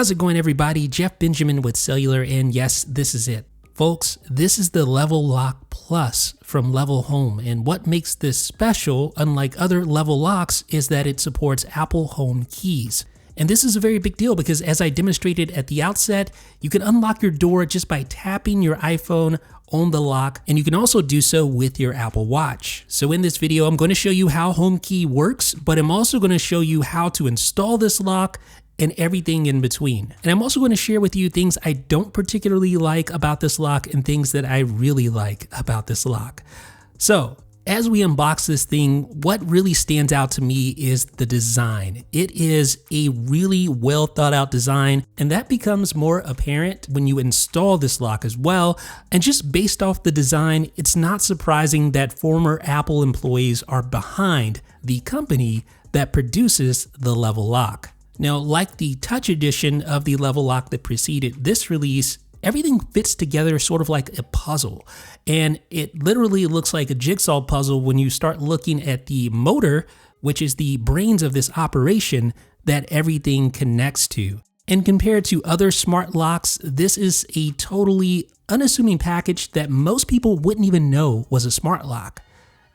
How's it going, everybody? Jeff Benjamin with Cellular, and yes, this is it. Folks, this is the Level Lock Plus from Level Home, and what makes this special, unlike other Level Locks, is that it supports Apple Home keys. And this is a very big deal because, as I demonstrated at the outset, you can unlock your door just by tapping your iPhone on the lock, and you can also do so with your Apple Watch. So in this video, I'm going to show you how HomeKey works, but I'm also going to show you how to install this lock and everything in between. And I'm also going to share with you things I don't particularly like about this lock and things that I really like about this lock. So as we unbox this thing, what really stands out to me is the design. It is a really well thought out design, and that becomes more apparent when you install this lock as well. And just based off the design, it's not surprising that former Apple employees are behind the company that produces the Level Lock. Now, like the Touch edition of the Level Lock that preceded this release, everything fits together sort of like a puzzle, and it literally looks like a jigsaw puzzle when you start looking at the motor, which is the brains of this operation that everything connects to. And compared to other smart locks, this is a totally unassuming package that most people wouldn't even know was a smart lock.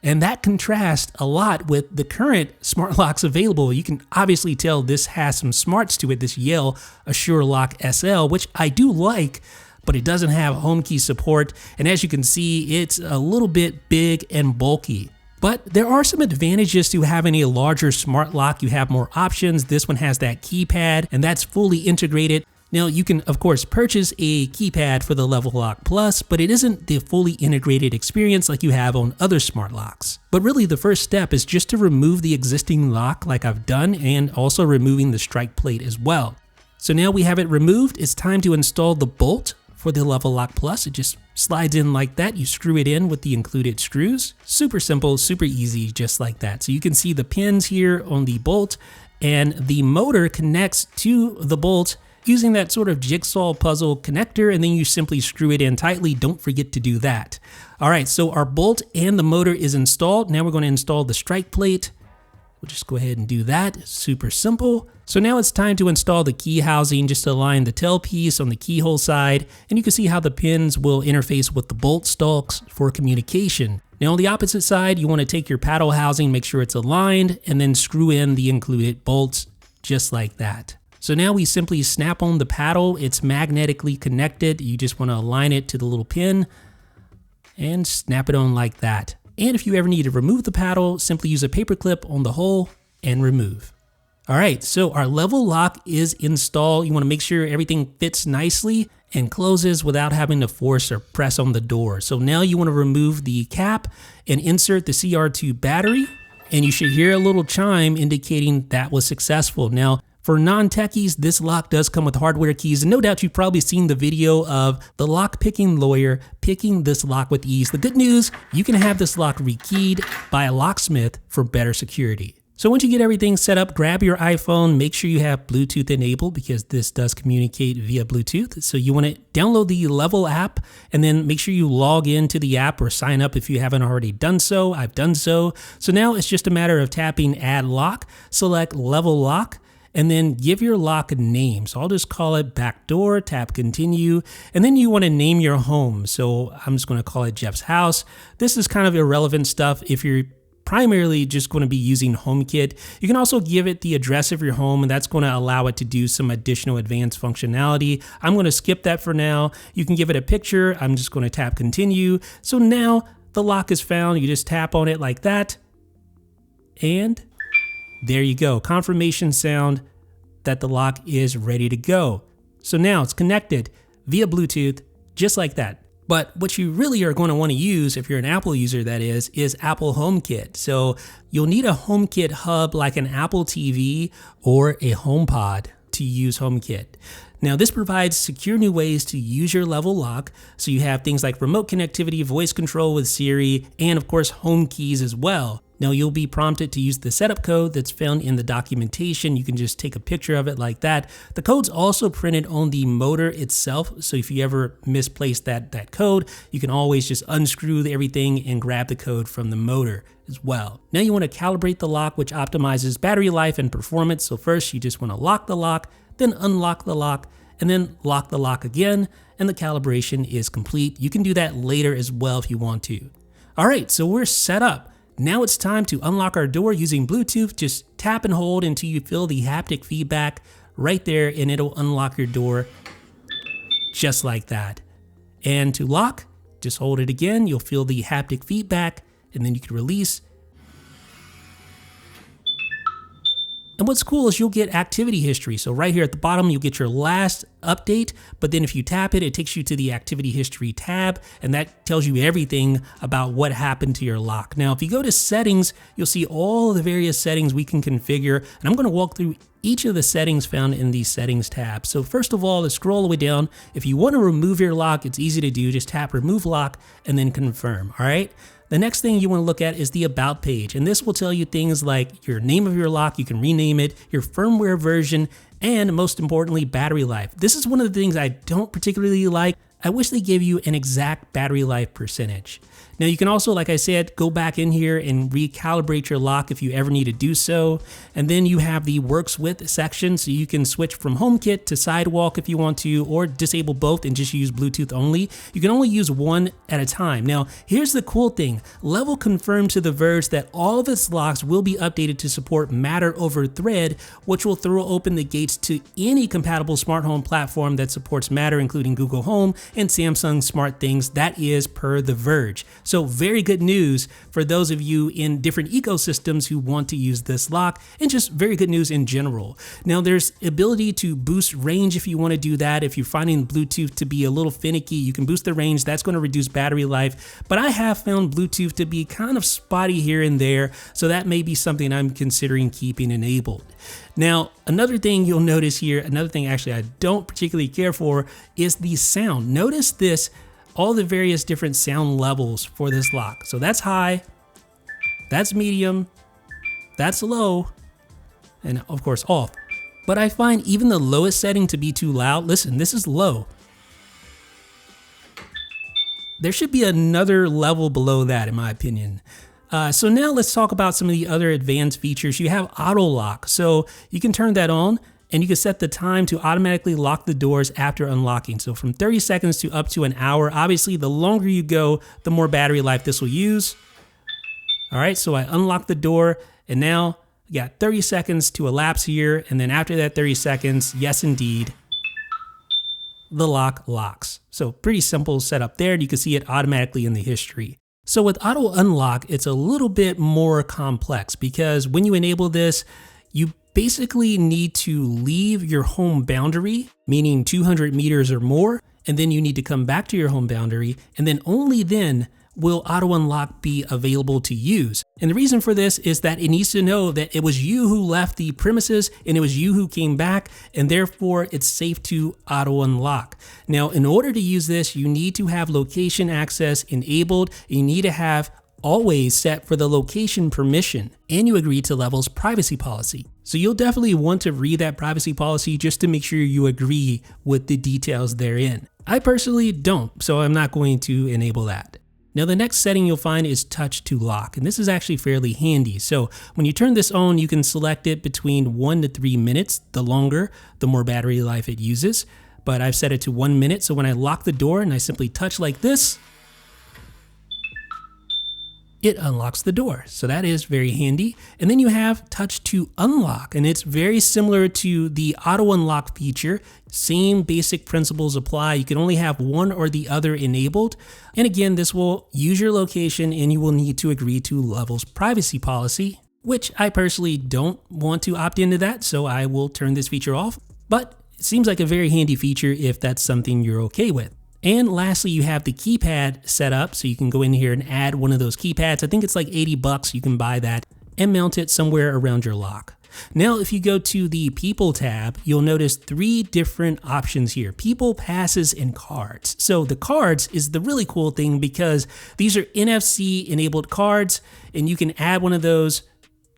And that contrasts a lot with the current smart locks available. You can obviously tell this has some smarts to it, this Yale Assure Lock SL, which I do like, but it doesn't have HomeKey support. And as you can see, it's a little bit big and bulky. But there are some advantages to having a larger smart lock. You have more options. This one has that keypad, and that's fully integrated. Now, you can, of course, purchase a keypad for the Level Lock Plus, but it isn't the fully integrated experience like you have on other smart locks. But really, the first step is just to remove the existing lock like I've done, and also removing the strike plate as well. So now we have it removed, it's time to install the bolt for the Level Lock Plus. It just slides in like that. You screw it in with the included screws. Super simple, super easy, just like that. So you can see the pins here on the bolt, and the motor connects to the bolt using that sort of jigsaw puzzle connector, and then you simply screw it in tightly. Don't forget to do that. All right, so our bolt and the motor is installed. Now we're going to install the strike plate. We'll just go ahead and do that. Super simple. So now it's time to install the key housing. Just align the tailpiece on the keyhole side, and you can see how the pins will interface with the bolt stalks for communication. Now on the opposite side, you want to take your paddle housing, make sure it's aligned, and then screw in the included bolts just like that. So now we simply snap on the paddle. It's magnetically connected. You just want to align it to the little pin and snap it on like that. And if you ever need to remove the paddle, simply use a paper clip on the hole and remove. All right, so our Level Lock is installed. You want to make sure everything fits nicely and closes without having to force or press on the door. So now you want to remove the cap and insert the CR2 battery, and you should hear a little chime indicating that was successful. Now, for non-techies, this lock does come with hardware keys, and no doubt you've probably seen the video of the lock-picking lawyer picking this lock with ease. The good news, you can have this lock rekeyed by a locksmith for better security. So once you get everything set up, grab your iPhone, make sure you have Bluetooth enabled because this does communicate via Bluetooth. So you want to download the Level app, and then make sure you log into the app or sign up if you haven't already done so. I've done so. So now it's just a matter of tapping Add Lock, select Level Lock, and then give your lock a name. So I'll just call it Backdoor, tap Continue, and then you want to name your home. So I'm just going to call it Jeff's house. This is kind of irrelevant stuff if you're primarily just going to be using HomeKit. You can also give it the address of your home, and that's going to allow it to do some additional advanced functionality. I'm going to skip that for now. You can give it a picture. I'm just going to tap Continue. So now the lock is found. You just tap on it like that, and there you go. Confirmation sound that the lock is ready to go. So now it's connected via Bluetooth, just like that. But what you really are going to want to use, if you're an Apple user that is Apple HomeKit. So you'll need a HomeKit hub like an Apple TV or a HomePod to use HomeKit. Now this provides secure new ways to use your Level Lock. So you have things like remote connectivity, voice control with Siri, and of course home keys as well. Now you'll be prompted to use the setup code that's found in the documentation. You can just take a picture of it like that. The code's also printed on the motor itself, so if you ever misplace that code, you can always just unscrew everything and grab the code from the motor as well. Now you want to calibrate the lock, which optimizes battery life and performance. So first you just want to lock the lock, then unlock the lock, and then lock the lock again, and the calibration is complete. You can do that later as well if you want to. All right, so we're set up. Now it's time to unlock our door using Bluetooth. Just tap and hold until you feel the haptic feedback right there, and it'll unlock your door just like that. And to lock, just hold it again. You'll feel the haptic feedback, and then you can release. And what's cool is you'll get activity history. So right here at the bottom, you'll get your last update, but then if you tap it, it takes you to the activity history tab, and that tells you everything about what happened to your lock. Now, if you go to settings, you'll see all the various settings we can configure, and I'm gonna walk through each of the settings found in the settings tab. So first of all, let's scroll all the way down. If you wanna remove your lock, it's easy to do. Just tap remove lock and then confirm, all right? The next thing you want to look at is the About page, and this will tell you things like your name of your lock, you can rename it, your firmware version, and most importantly, battery life. This is one of the things I don't particularly like. I wish they gave you an exact battery life percentage. Now you can also, like I said, go back in here and recalibrate your lock if you ever need to do so. And then you have the works with section, so you can switch from HomeKit to Sidewalk if you want to, or disable both and just use Bluetooth only. You can only use one at a time. Now, here's the cool thing. Level confirmed to The Verge that all of its locks will be updated to support Matter over Thread, which will throw open the gates to any compatible smart home platform that supports Matter, including Google Home and Samsung Smart Things. That is per The Verge. So very good news for those of you in different ecosystems who want to use this lock, and just very good news in general. Now there's ability to boost range if you want to do that. If you're finding Bluetooth to be a little finicky, you can boost the range. That's going to reduce battery life. But I have found Bluetooth to be kind of spotty here and there, so that may be something I'm considering keeping enabled. Now, another thing you'll notice here, another thing actually I don't particularly care for, is the sound. Notice this, all the various different sound levels for this lock. So that's high, that's medium, that's low, and of course off. But I find even the lowest setting to be too loud. Listen, this is low. There should be another level below that in my opinion. So now let's talk about some of the other advanced features. You have auto lock, so you can turn that on, and you can set the time to automatically lock the doors after unlocking. So from 30 seconds to up to an hour. Obviously, the longer you go, the more battery life this will use. All right, so I unlock the door, and now I got 30 seconds to elapse here, and then after that 30 seconds, yes indeed, the lock locks. So pretty simple setup there, and you can see it automatically in the history. So with auto unlock, it's a little bit more complex because when you enable this, you basically need to leave your home boundary, meaning 200 meters or more, and then you need to come back to your home boundary, and then only then will auto unlock be available to use. And the reason for this is that it needs to know that it was you who left the premises and it was you who came back, and therefore it's safe to auto unlock. Now, in order to use this, you need to have location access enabled. You need to have always set for the location permission, and you agree to Level's privacy policy. So you'll definitely want to read that privacy policy just to make sure you agree with the details therein. I personally don't, so I'm not going to enable that. Now the next setting you'll find is touch to lock, and this is actually fairly handy. So when you turn this on, you can select it between 1 to 3 minutes. The longer, the more battery life it uses. But I've set it to 1 minute, so when I lock the door and I simply touch like this, it unlocks the door. So that is very handy. And then you have touch to unlock, and it's very similar to the auto unlock feature. Same basic principles apply. You can only have one or the other enabled. And again, this will use your location, and you will need to agree to Level's privacy policy, which I personally don't want to opt into that, so I will turn this feature off. But it seems like a very handy feature if that's something you're okay with. And lastly, you have the keypad set up, so you can go in here and add one of those keypads. I think it's like $80. You can buy that and mount it somewhere around your lock. Now, if you go to the People tab, you'll notice 3 different options here: People, Passes, and Cards. So the cards is the really cool thing because these are NFC enabled cards, and you can add one of those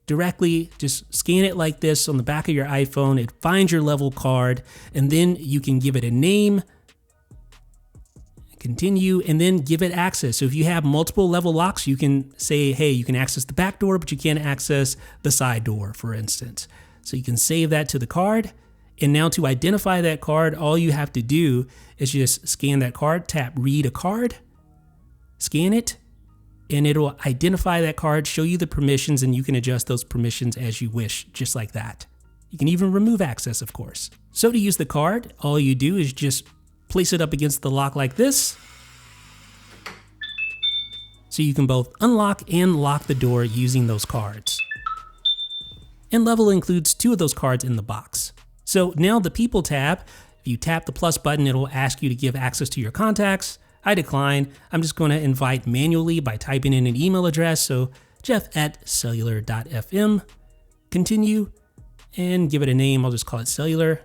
directly. Just scan it like this on the back of your iPhone. It finds your level card, and then you can give it a name, continue, and then give it access. So if you have multiple level locks, you can say, hey, you can access the back door, but you can't access the side door, for instance. So you can save that to the card. And now to identify that card, all you have to do is just scan that card, tap read a card, scan it, and it'll identify that card, show you the permissions, and you can adjust those permissions as you wish, just like that. You can even remove access, of course. So to use the card, all you do is just place it up against the lock like this. So you can both unlock and lock the door using those cards. And Level includes 2 of those cards in the box. So now the People tab, if you tap the plus button, it'll ask you to give access to your contacts. I decline. I'm just going to invite manually by typing in an email address. So jeff@cellular.fm. Continue and give it a name. I'll just call it Cellular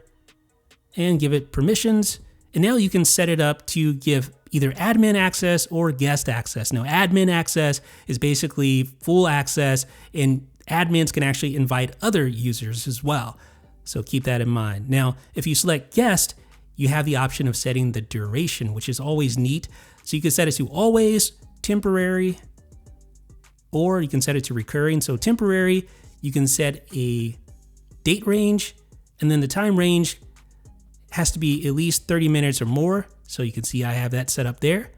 and give it permissions. And now you can set it up to give either admin access or guest access. Now, admin access is basically full access, and admins can actually invite other users as well. So keep that in mind. Now, if you select guest, you have the option of setting the duration, which is always neat. So you can set it to always, temporary, or you can set it to recurring. So temporary, you can set a date range, and then the time range has to be at least 30 minutes or more. So you can see I have that set up there.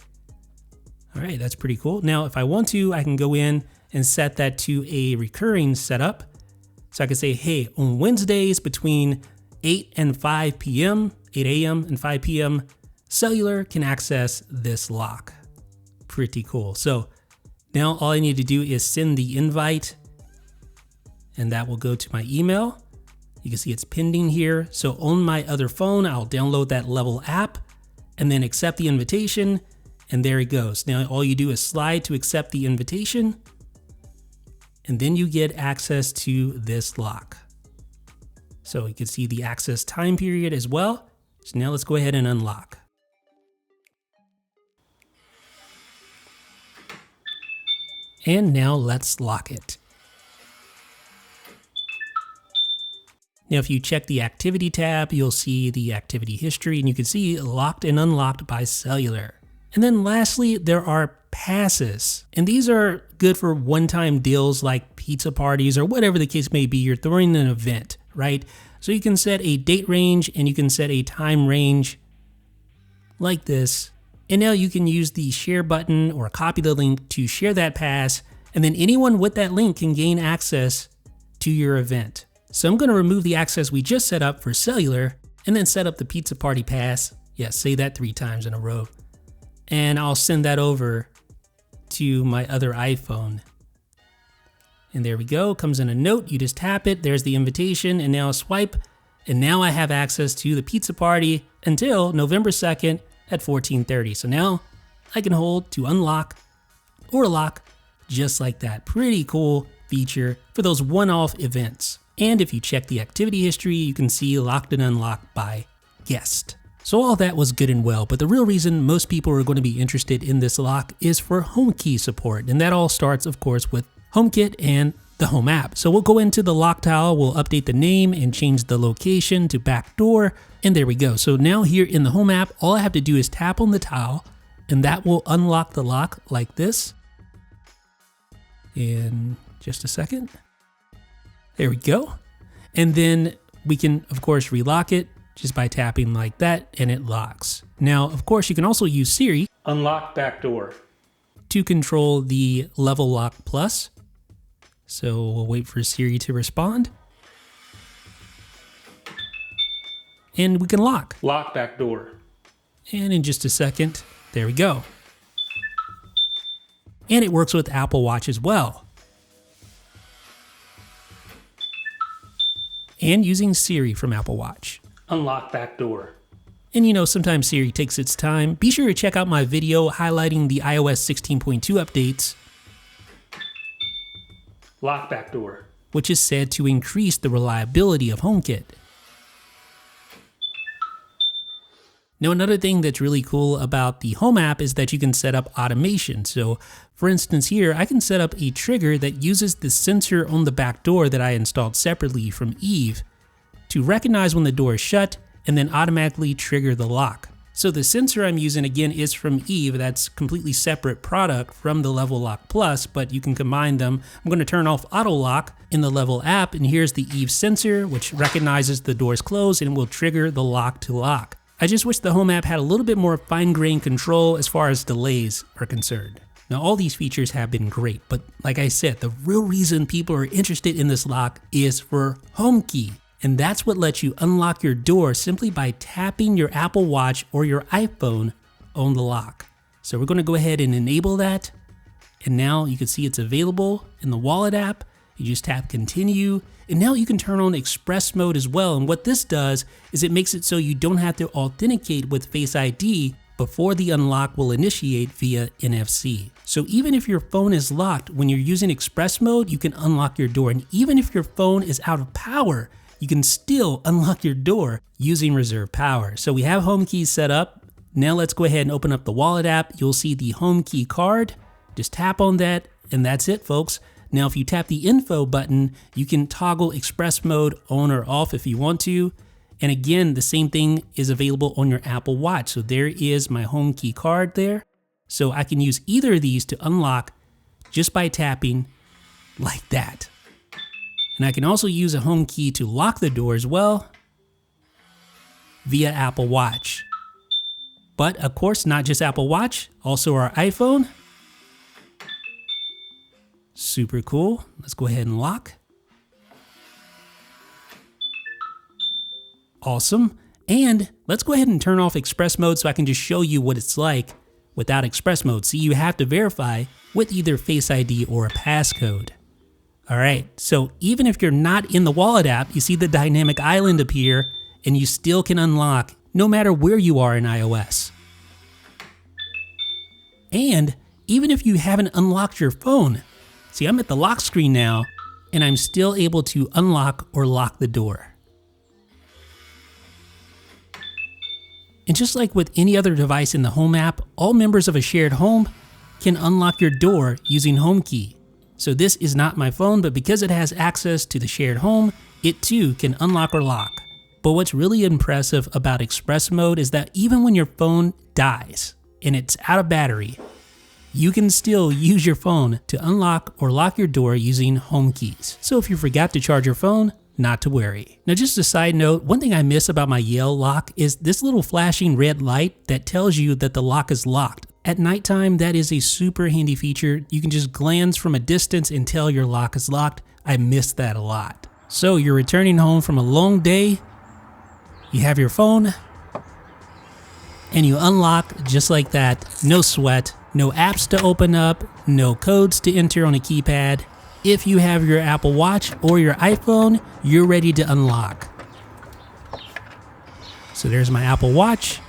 All right, that's pretty cool. Now, if I want to, I can go in and set that to a recurring setup. So I can say, hey, on Wednesdays between 8 and 5 p.m., 8 a.m. and 5 p.m., Cellular can access this lock. Pretty cool. So now all I need to do is send the invite, and that will go to my email. You can see it's pending here. So on my other phone, I'll download that Level app and then accept the invitation, and there it goes. Now all you do is slide to accept the invitation, and then you get access to this lock. So you can see the access time period as well. So now let's go ahead and unlock. And now let's lock it. Now, if you check the activity tab, you'll see the activity history, and you can see locked and unlocked by Cellular. And then lastly, there are passes. And these are good for one-time deals like pizza parties or whatever the case may be. You're throwing an event, right? So you can set a date range and you can set a time range like this. And now you can use the share button or copy the link to share that pass. And then anyone with that link can gain access to your event. So I'm going to remove the access we just set up for Cellular and then set up the pizza party pass. Yes, say that 3 times in a row. And I'll send that over to my other iPhone. And there we go. Comes in a note. You just tap it. There's the invitation, and now swipe. And now I have access to the pizza party until November 2nd at 14:30. So now I can hold to unlock or lock just like that. Pretty cool feature for those one-off events. And if you check the activity history, you can see locked and unlocked by guest. So all that was good and well, but the real reason most people are going to be interested in this lock is for HomeKey support. And that all starts, of course, with HomeKit and the Home app. So we'll go into the lock tile, we'll update the name and change the location to backdoor, and there we go. So now here in the Home app, all I have to do is tap on the tile, and that will unlock the lock like this. In just a second. There we go. And then we can, of course, relock it just by tapping like that, and it locks. Now, of course, you can also use Siri, unlock backdoor, to control the Level Lock Plus. So we'll wait for Siri to respond. And we can lock. Lock backdoor. And in just a second, there we go. And it works with Apple Watch as well. And using Siri from Apple Watch. Unlock backdoor. And you know, sometimes Siri takes its time. Be sure to check out my video highlighting the iOS 16.2 updates. Lock backdoor. which is said to increase the reliability of HomeKit. Now, another thing that's really cool about the Home app is that you can set up automation. So for instance here, I can set up a trigger that uses the sensor on the back door that I installed separately from Eve to recognize when the door is shut and then automatically trigger the lock. So the sensor I'm using again is from Eve. That's completely separate product from the Level Lock Plus, but you can combine them. I'm going to turn off auto lock in the Level app, and here's the Eve sensor, which recognizes the door's closed and will trigger the lock to lock. I just wish the Home app had a little bit more fine-grained control as far as delays are concerned. Now, all these features have been great, but like I said, the real reason people are interested in this lock is for HomeKey. And that's what lets you unlock your door simply by tapping your Apple Watch or your iPhone on the lock. So we're going to go ahead and enable that. And now you can see it's available in the Wallet app. You just tap continue. And now you can turn on express mode as well. And what this does is it makes it so you don't have to authenticate with Face ID before the unlock will initiate via NFC. So even if your phone is locked, when you're using express mode, you can unlock your door. And even if your phone is out of power, you can still unlock your door using reserve power. So we have HomeKey set up. Now let's go ahead and open up the Wallet app. You'll see the HomeKey card. Just tap on that and that's it, folks. Now if you tap the info button, you can toggle express mode on or off if you want to. And again, the same thing is available on your Apple Watch. So there is my HomeKey card there. So I can use either of these to unlock just by tapping like that. And I can also use a HomeKey to lock the door as well via Apple Watch. But of course, not just Apple Watch, also our iPhone. Super cool. Let's go ahead and lock. Awesome. And let's go ahead and turn off express mode so I can just show you what it's like without express mode. See, you have to verify with either Face ID or a passcode. All right, so even if you're not in the Wallet app, you see the dynamic island appear and you still can unlock no matter where you are in iOS. And even if you haven't unlocked your phone, see, I'm at the lock screen now and I'm still able to unlock or lock the door. And just like with any other device in the Home app, all members of a shared home can unlock your door using HomeKey. So this is not my phone, but because it has access to the shared home, it too can unlock or lock. But what's really impressive about express mode is that even when your phone dies and it's out of battery, you can still use your phone to unlock or lock your door using HomeKeys. So if you forgot to charge your phone, not to worry. Now just a side note, one thing I miss about my Yale lock is this little flashing red light that tells you that the lock is locked. At nighttime, that is a super handy feature. You can just glance from a distance and tell your lock is locked. I miss that a lot. So you're returning home from a long day, you have your phone, and you unlock just like that. No sweat, no apps to open up, no codes to enter on a keypad. If you have your Apple Watch or your iPhone, you're ready to unlock. So there's my Apple Watch.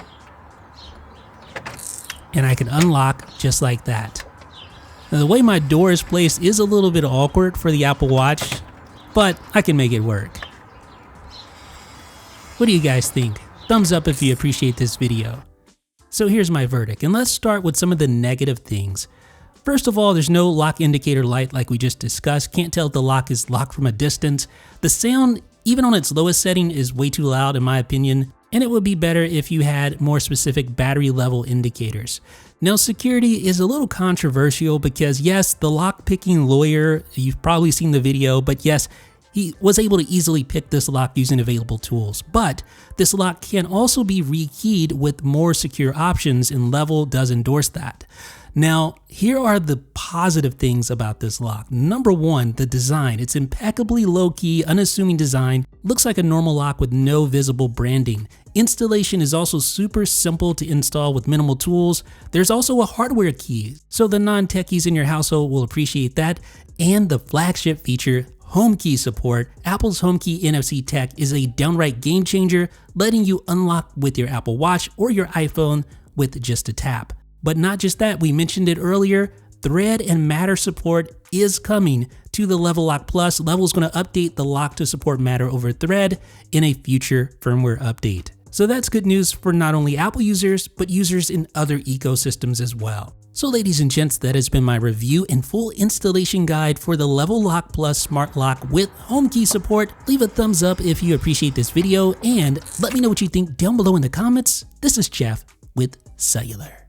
And I can unlock just like that. Now the way my door is placed is a little bit awkward for the Apple Watch, but I can make it work. What do you guys think? Thumbs up if you appreciate this video. So here's my verdict, and let's start with some of the negative things. First of all, there's no lock indicator light like we just discussed. Can't tell if the lock is locked from a distance. The sound, even on its lowest setting, is way too loud in my opinion. And it would be better if you had more specific battery level indicators. Now, security is a little controversial because yes, the lock picking lawyer, you've probably seen the video, but yes, he was able to easily pick this lock using available tools. But this lock can also be rekeyed with more secure options, and Level does endorse that. Now, here are the positive things about this lock. Number one, the design. It's impeccably low-key, unassuming design. Looks like a normal lock with no visible branding. Installation is also super simple to install with minimal tools. There's also a hardware key, so the non-techies in your household will appreciate that. And the flagship feature, HomeKey support. Apple's HomeKey NFC tech is a downright game changer, letting you unlock with your Apple Watch or your iPhone with just a tap. But not just that, we mentioned it earlier, Thread and Matter support is coming to the Level Lock Plus. Level is going to update the lock to support Matter over Thread in a future firmware update. So that's good news for not only Apple users, but users in other ecosystems as well. So ladies and gents, that has been my review and full installation guide for the Level Lock Plus Smart Lock with HomeKey support. Leave a thumbs up if you appreciate this video and let me know what you think down below in the comments. This is Jeff with Cellular.